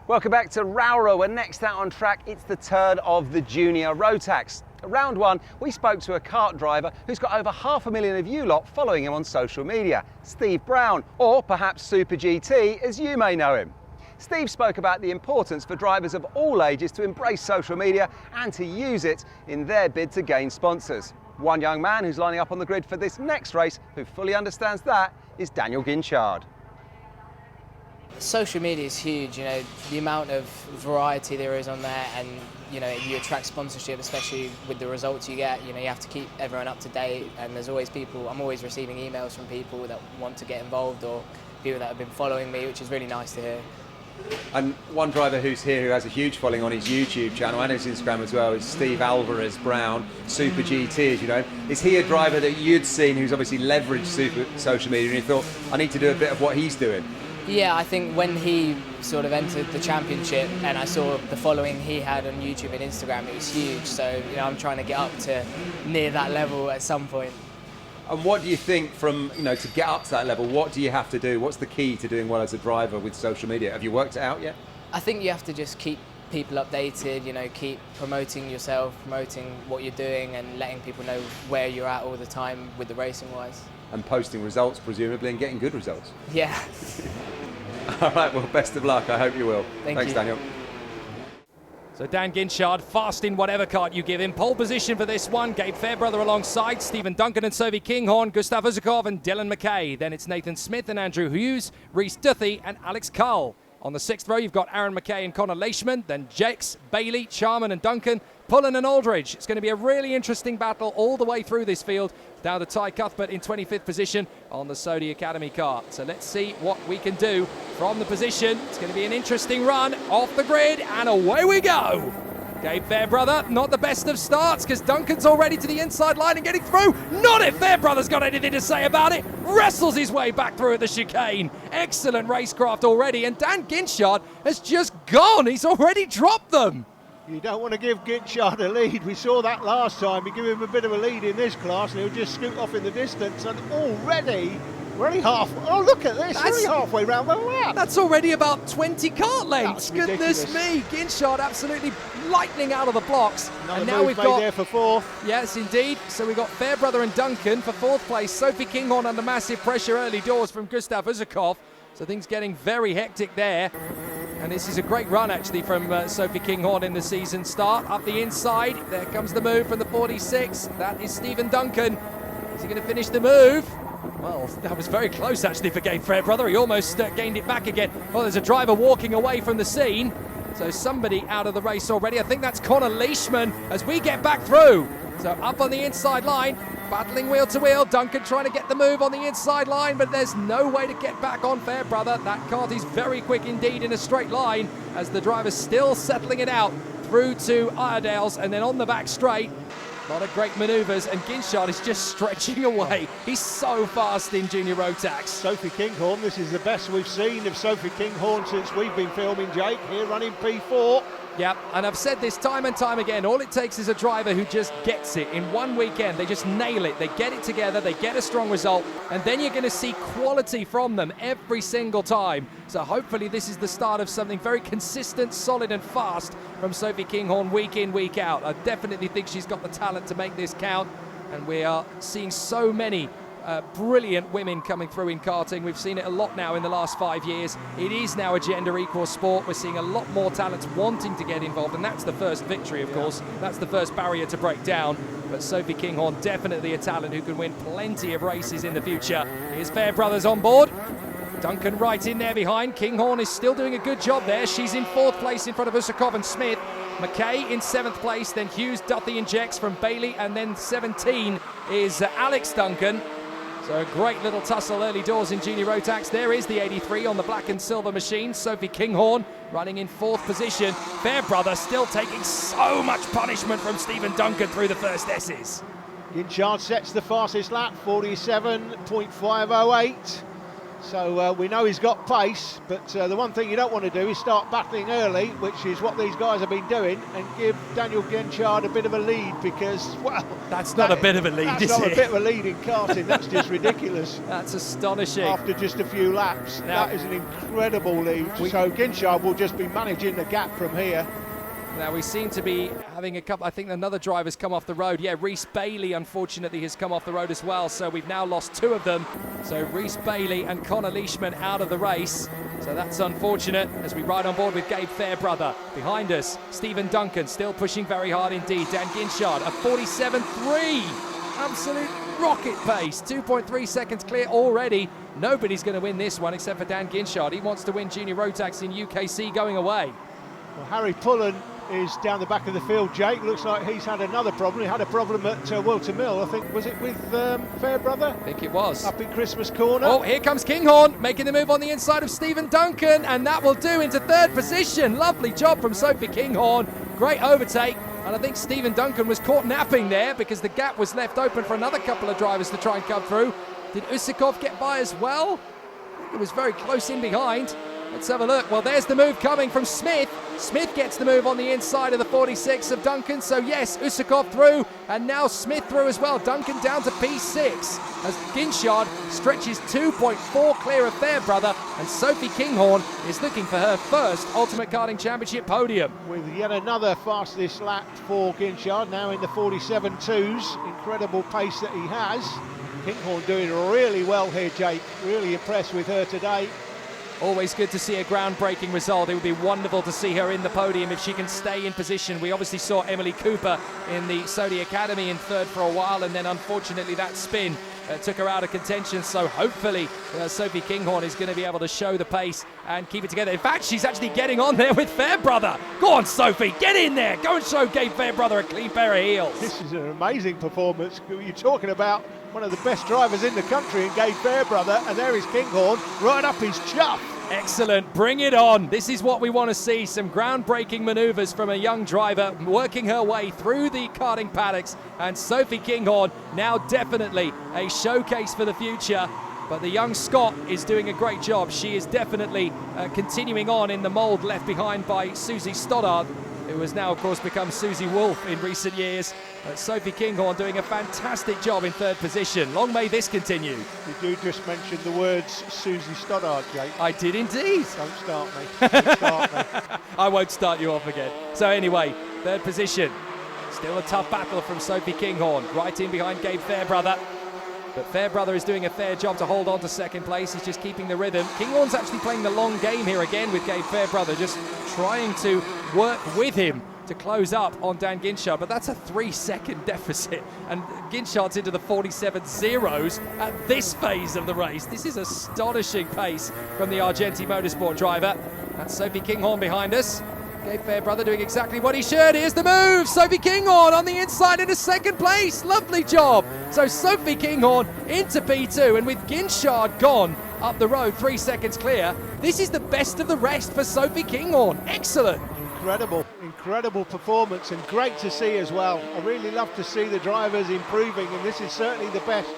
Welcome back to Rowrah, where next out on track, it's the turn of the junior Rotax. Round one, we spoke to a kart driver who's got over 500,000 of you lot following him on social media, Steve Brown, or perhaps Super GT as you may know him. Steve spoke about the importance for drivers of all ages to embrace social media and to use it in their bid to gain sponsors. One young man who's lining up on the grid for this next race who fully understands that is Daniel Ginchard. Social media is huge, the amount of variety there is on there, and you attract sponsorship, especially with the results you get. You have to keep everyone up to date, and there's always people. I'm always receiving emails from people that want to get involved, or people that have been following me, which is really nice to hear. And one driver who's here who has a huge following on his YouTube channel and his Instagram as well is Steve Alvarez Brown, Super GT, as you know. Is he a driver that you'd seen who's obviously leveraged social media and you thought, I need to do a bit of what he's doing? Yeah, I think when he sort of entered the championship and I saw the following he had on YouTube and Instagram, it was huge. So, I'm trying to get up to near that level at some point. And what do you think from, to get up to that level, what do you have to do? What's the key to doing well as a driver with social media? Have you worked it out yet? I think you have to just keep people updated, keep promoting yourself, promoting what you're doing and letting people know where you're at all the time with the racing wise. And posting results, presumably, and getting good results. Yeah. All right, well, best of luck. I hope you will. Thanks, Daniel. So Dan Ginchard, fast in whatever kart you give him. Pole position for this one. Gabe Fairbrother alongside Stephen Duncan and Sophie Kinghorn, Gustav Uzakov and Dylan McKay. Then it's Nathan Smith and Andrew Hughes, Reese Duthie and Alex Cull. On the sixth row, you've got Aaron McKay and Connor Leishman, then Jex, Bailey, Charman and Duncan, Pullen and Aldridge. It's going to be a really interesting battle all the way through this field. Down to Ty Cuthbert in 25th position on the Sodi Academy kart. So let's see what we can do from the position. It's going to be an interesting run off the grid, and away we go. Gabe Fairbrother, not the best of starts because Duncan's already to the inside line and getting through. Not if Fairbrother's got anything to say about it. Wrestles his way back through at the chicane. Excellent racecraft already, and Dan Ginchard has just gone. He's already dropped them. You don't want to give Ginchard a lead. We saw that last time. You give him a bit of a lead in this class and he'll just scoot off in the distance, and already we're only look at this, we're only halfway round the lap. That's already about 20 kart lengths. Goodness me, Ginchard absolutely lightning out of the blocks. And now we've got there for fourth. Yes, indeed. So we've got Fairbrother and Duncan for fourth place. Sophie Kinghorn under massive pressure early doors from Gustav Uzakov. So things getting very hectic there. And this is a great run, actually, from Sophie Kinghorn in the season start. Up the inside, there comes the move from the 46. That is Stephen Duncan. Is he going to finish the move? Well, that was very close, actually, for Gabe Fairbrother. He almost gained it back again. Well, there's a driver walking away from the scene. So somebody out of the race already. I think that's Connor Leishman as we get back through. So up on the inside line, battling wheel to wheel. Duncan trying to get the move on the inside line, but there's no way to get back on Fairbrother. That kart is very quick indeed in a straight line as the driver's still settling it out through to Iredale's and then on the back straight. A lot of great manoeuvres, and Ginchard is just stretching away. He's so fast in Junior Rotax. Sophie Kinghorn, this is the best we've seen of Sophie Kinghorn since we've been filming, Jake, here running P4. Yep, and I've said this time and time again, all it takes is a driver who just gets it in one weekend. They just nail it, they get it together, they get a strong result, and then you're going to see quality from them every single time. So hopefully this is the start of something very consistent, solid and fast from Sophie Kinghorn week in, week out. I definitely think she's got the talent to make this count, and we are seeing so many brilliant women coming through in karting. We've seen it a lot now in the last 5 years. It is now a gender equal sport. We're seeing a lot more talents wanting to get involved, and that's the first victory, of course. That's the first barrier to break down. But Sophie Kinghorn, definitely a talent who can win plenty of races in the future. Here's Fairbrothers on board. Duncan right in there behind. Kinghorn is still doing a good job there. She's in fourth place in front of Usakov and Smith. McKay in seventh place, then Hughes, Duthie and Jex from Bailey, and then 17 is Alex Duncan. So a great little tussle early doors in Junior Rotax. There is the 83 on the black and silver machine. Sophie Kinghorn running in fourth position. Fairbrother still taking so much punishment from Stephen Duncan through the first S's. Ginchard sets the fastest lap, 47.508. So we know he's got pace, but the one thing you don't want to do is start battling early, which is what these guys have been doing, and give Daniel Genchard a bit of a lead, because, well... That's not a bit of a lead, is That's not it? a bit of a lead in karting, that's just ridiculous. That's astonishing. After just a few laps, Now, that is an incredible lead. So Genchard will just be managing the gap from here. Now we seem to be having a couple, I think another driver's come off the road. Yeah, Rhys Bailey unfortunately has come off the road as well, so we've now lost two of them. So Rhys Bailey and Connor Leishman out of the race. So that's unfortunate as we ride on board with Gabe Fairbrother. Behind us, Stephen Duncan still pushing very hard indeed. Dan Ginchard, a 47.3. Absolute rocket pace, 2.3 seconds clear already. Nobody's going to win this one except for Dan Ginchard. He wants to win Junior Rotax in UKC going away. Well, Harry Pullen is down the back of the field, Jake. Looks like he's had another problem. He had a problem at Wilton Mill, I think. Was it with Fairbrother? I think it was. Up in Christmas Corner. Oh, here comes Kinghorn, making the move on the inside of Stephen Duncan, and that will do into third position. Lovely job from Sophie Kinghorn. Great overtake. And I think Stephen Duncan was caught napping there because the gap was left open for another couple of drivers to try and come through. Did Usikov get by as well? I think it was very close in behind. Let's have a look. Well, there's the move coming from Smith. Smith gets the move on the inside of the 46 of Duncan. So yes, Usikov through, and now Smith through as well. Duncan down to P6 as Ginchard stretches 2.4 clear of Fairbrother, and Sophie Kinghorn is looking for her first Ultimate Karting Championship podium. With yet another fastest lap for Ginchard, now in the 47.2s. Incredible pace that he has. Kinghorn doing really well here, Jake. Really impressed with her today. Always good to see a groundbreaking result. It would be wonderful to see her in the podium if she can stay in position. We obviously saw Emily Cooper in the Sodi Academy in third for a while, and then unfortunately that spin took her out of contention. So hopefully Sophie Kinghorn is going to be able to show the pace and keep it together. In fact, she's actually getting on there with Fairbrother. Go on, Sophie, get in there. Go and show Gabe Fairbrother a clean pair of heels. This is an amazing performance. You're talking about one of the best drivers in the country in Gabe Fairbrother, and there is Kinghorn right up his chuff. Excellent, bring it on. This is what we want to see, some groundbreaking manoeuvres from a young driver working her way through the karting paddocks, and Sophie Kinghorn now definitely a showcase for the future. But the young Scot is doing a great job. She is definitely continuing on in the mould left behind by Susie Stoddard, who has now, of course, become Susie Wolf in recent years. Sophie Kinghorn doing a fantastic job in third position. Long may this continue. You do just mention the words Susie Stoddard, Jake. I did indeed. Don't start me. Don't start me. I won't start you off again. So anyway, third position. Still a tough battle from Sophie Kinghorn, right in behind Gabe Fairbrother. But Fairbrother is doing a fair job to hold on to second place. He's just keeping the rhythm. Kinghorn's actually playing the long game here again with Gabe Fairbrother, just trying to work with him to close up on Dan Ginchard, but that's a 3-second deficit, and Ginchard's into the 47.0s at this phase of the race. This is astonishing pace from the Argenti Motorsport driver. That's Sophie Kinghorn behind us. Gabe Fairbrother doing exactly what he should. Here's the move. Sophie Kinghorn on the inside into second place. Lovely job. So Sophie Kinghorn into P2, and with Ginchard gone up the road 3 seconds clear, this is the best of the rest for Sophie Kinghorn. Excellent. Incredible performance, and great to see as well. I really love to see the drivers improving, and this is certainly the best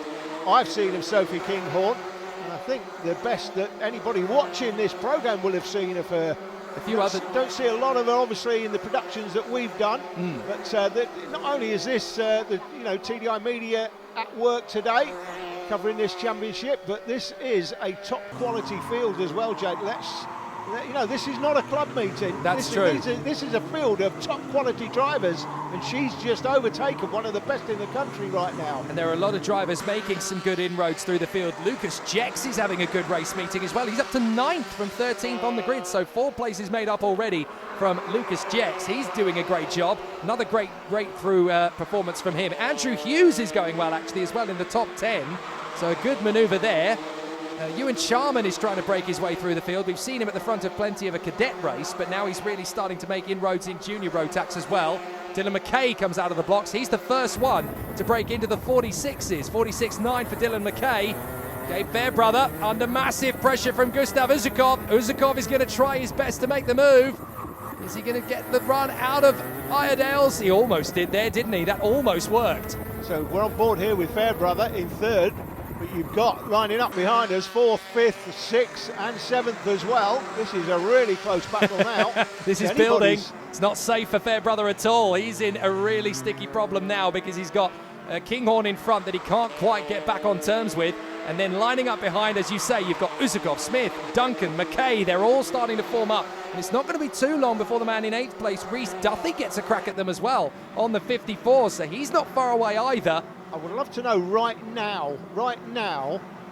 I've seen of Sophie Kinghorn, and I think the best that anybody watching this programme will have seen of her. A few other... Don't see a lot of her, obviously, in the productions that we've done, but not only is this TDI Media at work today covering this championship, but this is a top quality field as well, Jake. This is not a club meeting. That's true. This is a field of top quality drivers, and she's just overtaken one of the best in the country right now. And there are a lot of drivers making some good inroads through the field. Lucas Jex is having a good race meeting as well. He's up to 9th from 13th on the grid, so 4 places made up already from Lucas Jex. He's doing a great job. Another great through performance from him. Andrew Hughes is going well actually as well in the top 10, so a good manoeuvre there. Ewan Charman is trying to break his way through the field. We've seen him at the front of plenty of a cadet race, but now he's really starting to make inroads in junior Rotax as well. Dylan McKay comes out of the blocks. He's the first one to break into the 46s. 46.9 for Dylan McKay. Gabe Fairbrother under massive pressure from Gustav Uzakov. Uzakov is going to try his best to make the move. Is he going to get the run out of Iredales? He almost did there, didn't he? That almost worked. So we're on board here with Fairbrother in third. But you've got lining up behind us 4th, 5th, 6th and 7th as well. This is a really close battle now. This is building. It's not safe for Fairbrother at all. He's in a really sticky problem now because he's got Kinghorn in front that he can't quite get back on terms with. And then lining up behind, as you say, you've got Uzakov, Smith, Duncan, McKay. They're all starting to form up. And it's not going to be too long before the man in 8th place, Rhys Duthie, gets a crack at them as well on the 54. So he's not far away either. I would love to know right now,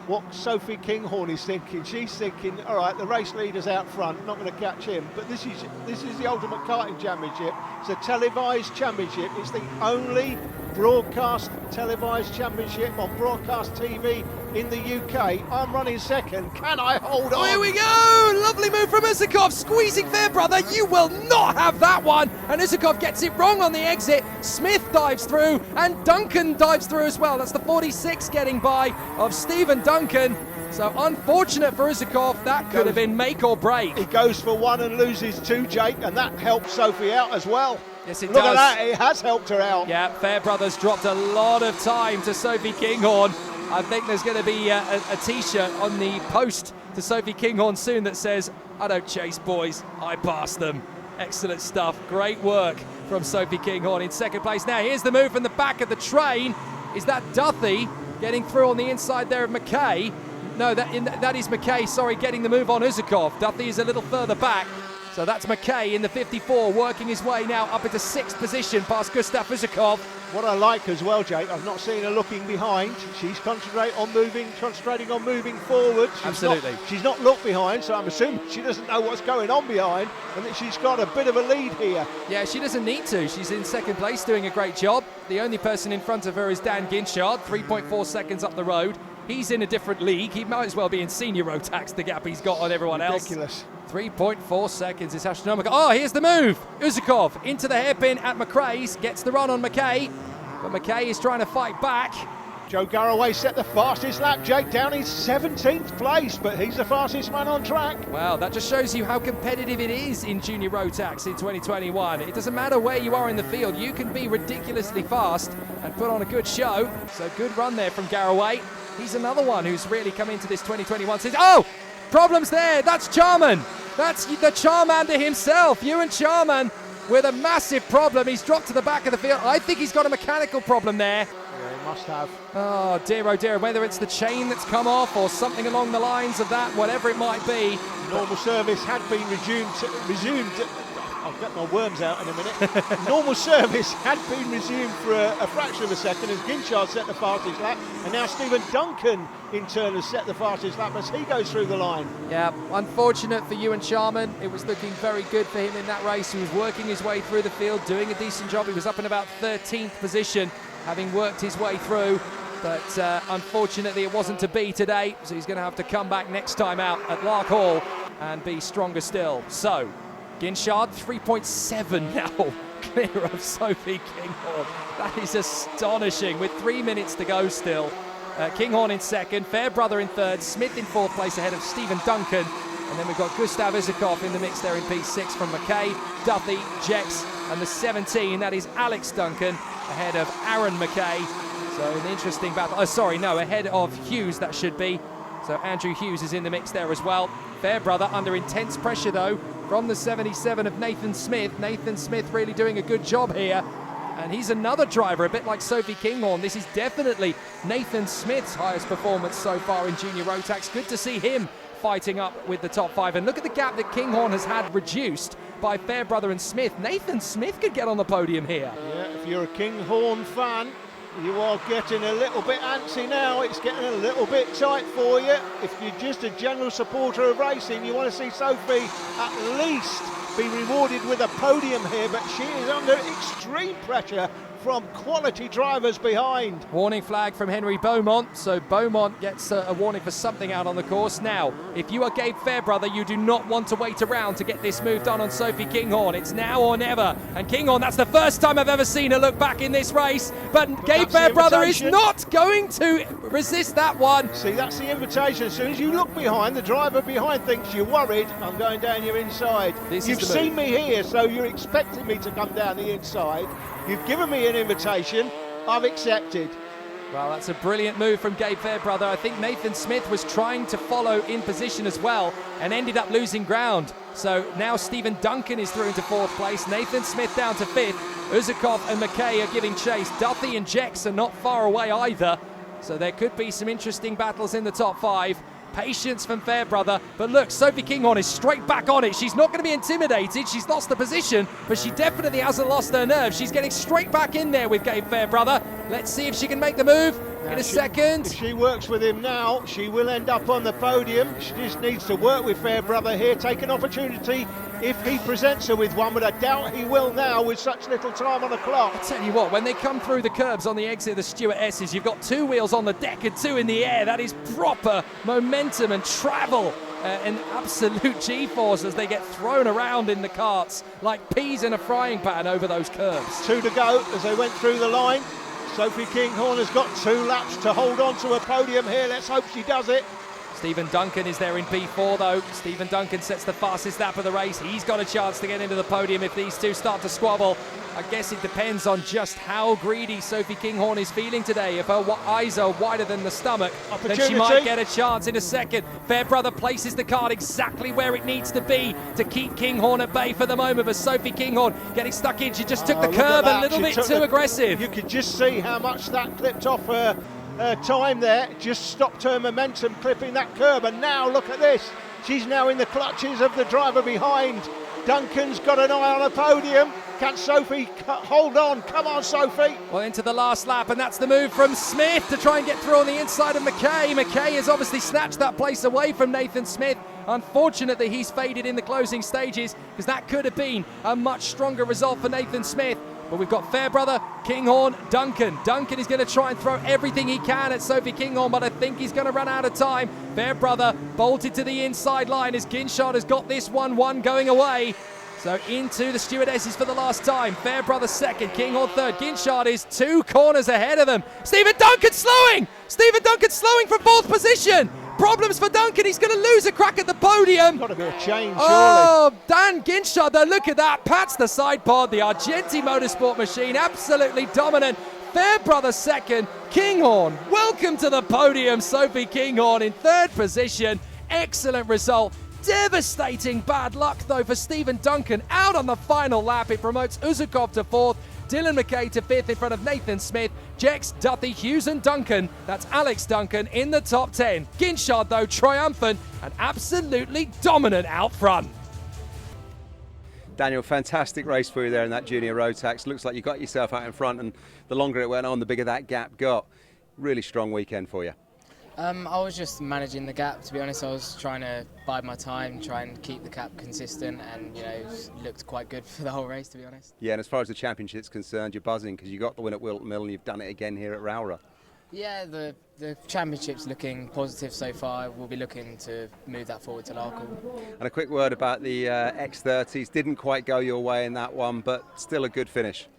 what Sophie Kinghorn is thinking. She's thinking, all right, the race leader's out front, not going to catch him. But this is the Ultimate Karting Championship. It's a televised championship. It's the only broadcast televised championship on broadcast TV in the UK. I'm running second. Can I hold on? Oh, here we go! Lovely move from Uzakov, squeezing Fairbrother. You will not have that one. And Uzakov gets it wrong on the exit. Smith dives through, and Duncan dives through as well. That's the 46 getting by of Stephen Duncan. So unfortunate for Uzakov. That could have been make or break. He goes for 1 and loses 2, Jake, and that helps Sophie out as well. Yes, it Look does. at that, it has helped her out. Yeah, Fairbrother's dropped a lot of time to Sophie Kinghorn. I think there's going to be a T-shirt on the post to Sophie Kinghorn soon that says, "I don't chase boys, I pass them." Excellent stuff. Great work from Sophie Kinghorn in second place. Now here's the move from the back of the train. Is that Duthie getting through on the inside there of McKay? No, that is McKay, sorry, getting the move on Uzakov. Duthie is a little further back. So that's McKay in the 54, working his way now up into 6th position past Gustav Uzakov. What I like as well, Jake, I've not seen her looking behind. She's concentrating on moving forward. She's not looked behind, so I'm assuming she doesn't know what's going on behind and that she's got a bit of a lead here. Yeah, she doesn't need to. She's in second place doing a great job. The only person in front of her is Dan Ginchard, 3.4 seconds up the road. He's in a different league. He might as well be in senior Rotax, the gap he's got on everyone else. Ridiculous. 3.4 seconds is astronomical. Oh, here's the move. Uzakov into the hairpin at McRae's, gets the run on McKay, but McKay is trying to fight back. Joe Garraway set the fastest lap. Jake down in 17th place, but he's the fastest man on track. Well, that just shows you how competitive it is in Junior Rotax in 2021. It doesn't matter where you are in the field, you can be ridiculously fast and put on a good show. So good run there from Garraway. He's another one who's really come into this 2021 season. Oh! Problems there. That's Charman. That's the Charmander himself. Ewan Charman with a massive problem. He's dropped to the back of the field. I think he's got a mechanical problem there. Yeah, he must have. Oh dear, whether it's the chain that's come off or something along the lines of that, whatever it might be. Normal service had been resumed. I'll get my worms out in a minute. Normal service had been resumed for a fraction of a second as Ginchard set the fastest lap, and now Stephen Duncan in turn has set the fastest lap as he goes through the line. Yeah, unfortunate for Ewan Charman. It was looking very good for him in that race. He was working his way through the field, doing a decent job. He was up in about 13th position, having worked his way through. But unfortunately, it wasn't to be today, so he's going to have to come back next time out at Lark Hall and be stronger still. So, Ginchard 3.7 now, clear of Sophie Kinghorn. That is astonishing, with 3 minutes to go still. Kinghorn in second, Fairbrother in third, Smith in 4th place ahead of Stephen Duncan. And then we've got Gustav Uzakov in the mix there in P6 from McKay, Duthie, Jex, and the 17, that is Alex Duncan, ahead of Aaron McKay. So an interesting battle. Ahead of Hughes, that should be. So Andrew Hughes is in the mix there as well. Fairbrother under intense pressure though from the 77 of Nathan Smith. Nathan Smith really doing a good job here. And he's another driver, a bit like Sophie Kinghorn. This is definitely Nathan Smith's highest performance so far in Junior Rotax. Good to see him fighting up with the top 5. And look at the gap that Kinghorn has had reduced by Fairbrother and Smith. Nathan Smith could get on the podium here. Yeah, if you're a Kinghorn fan, you are getting a little bit antsy now. It's getting a little bit tight for you. If you're just a general supporter of racing, you want to see Sophie at least be rewarded with a podium here, but she is under extreme pressure from quality drivers behind. Warning flag from Henry Beaumont, so Beaumont gets a warning for something out on the course. Now, if you are Gabe Fairbrother, you do not want to wait around to get this move done on Sophie Kinghorn. It's now or never. And Kinghorn, that's the first time I've ever seen her look back in this race, but Gabe Fairbrother is not going to resist that one. See, that's the invitation. As soon as you look behind, the driver behind thinks you're worried. I'm going down your inside. You've seen me here, so you're expecting me to come down the inside. You've given me an invitation, I've accepted. Well, that's a brilliant move from Gabe Fairbrother. I think Nathan Smith was trying to follow in position as well and ended up losing ground. So now Stephen Duncan is through into 4th place. Nathan Smith down to 5th. Uzakov and McKay are giving chase. Duthie and Jex are not far away either. So there could be some interesting battles in the top 5. Patience from Fairbrother, but look, Sophie Kinghorn is straight back on it. She's not going to be intimidated. She's lost the position, but she definitely hasn't lost her nerve. She's getting straight back in there with Gabe Fairbrother. Let's see if she can make the move in a second. If she works with him now, she will end up on the podium. She just needs to work with Fairbrother here, take an opportunity if he presents her with one, but I doubt he will now with such little time on the clock. I tell you what, when they come through the curbs on the exit of the Stuart S's, you've got 2 wheels on the deck and 2 in the air. That is proper momentum and travel and absolute G-force as they get thrown around in the karts like peas in a frying pan over those curbs. 2 to go as they went through the line. Sophie Kinghorn has got 2 laps to hold on to a podium here. Let's hope she does it. Stephen Duncan is there in B4 though. Stephen Duncan sets the fastest lap of the race. He's got a chance to get into the podium if these two start to squabble. I guess it depends on just how greedy Sophie Kinghorn is feeling today. If her eyes are wider than the stomach, then she might get a chance in a second. Fairbrother places the kart exactly where it needs to be to keep Kinghorn at bay for the moment. But Sophie Kinghorn getting stuck in. She just took the curb a little bit too aggressive. You could just see how much that clipped off her time there. Just stopped her momentum clipping that curb. And now look at this. She's now in the clutches of the driver behind. Duncan's got an eye on a podium. Can Sophie hold on? Come on, Sophie. Well, into the last lap, and that's the move from Smith to try and get through on the inside of McKay. McKay has obviously snatched that place away from Nathan Smith. Unfortunately, he's faded in the closing stages because that could have been a much stronger result for Nathan Smith. But we've got Fairbrother, Kinghorn, Duncan. Duncan is going to try and throw everything he can at Sophie Kinghorn, but I think he's going to run out of time. Fairbrother bolted to the inside line as Ginshard has got this 1-1 going away. So into the stewardesses for the last time. Fairbrother second, Kinghorn third. Ginshard is 2 corners ahead of them. Stephen Duncan slowing! Stephen Duncan slowing from 4th position. Problems for Duncan. He's going to lose a crack at the podium. Got a bit of change, surely. Oh, Dan Ginshard, though, look at that. Pats the side pod. The Argenti Motorsport machine, absolutely dominant. Fairbrother second. Kinghorn, welcome to the podium. Sophie Kinghorn in 3rd position. Excellent result. Devastating bad luck, though, for Stephen Duncan. Out on the final lap. It promotes Uzakov to 4th. Dylan McKay to 5th in front of Nathan Smith. Jex, Duthie, Hughes and Duncan. That's Alex Duncan in the top 10. Ginshard, though, triumphant and absolutely dominant out front. Daniel, fantastic race for you there in that junior Rotax. Looks like you got yourself out in front, and the longer it went on, the bigger that gap got. Really strong weekend for you. I was just managing the gap, to be honest. I was trying to bide my time, try and keep the gap consistent, and it looked quite good for the whole race, to be honest. Yeah, and as far as the championship's concerned, you're buzzing because you got the win at Wilton Mill and you've done it again here at Rowrah. Yeah, the championship's looking positive so far. We'll be looking to move that forward to Larkhall. And a quick word about the X30s. Didn't quite go your way in that one, but still a good finish.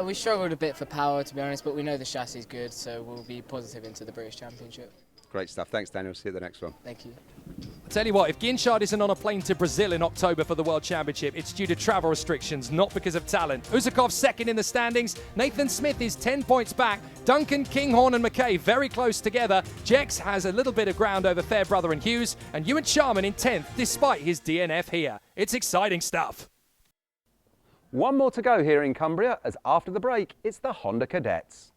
We struggled a bit for power, to be honest, but we know the chassis is good, so we'll be positive into the British Championship. Great stuff. Thanks, Daniel. See you at the next one. Thank you. I'll tell you what, if Ginshard isn't on a plane to Brazil in October for the World Championship, it's due to travel restrictions, not because of talent. Uzakov second in the standings. Nathan Smith is 10 points back. Duncan, Kinghorn and McKay very close together. Jex has a little bit of ground over Fairbrother and Hughes. And Ewan Sharman in 10th, despite his DNF here. It's exciting stuff. One more to go here in Cumbria, as after the break, it's the Honda Cadets.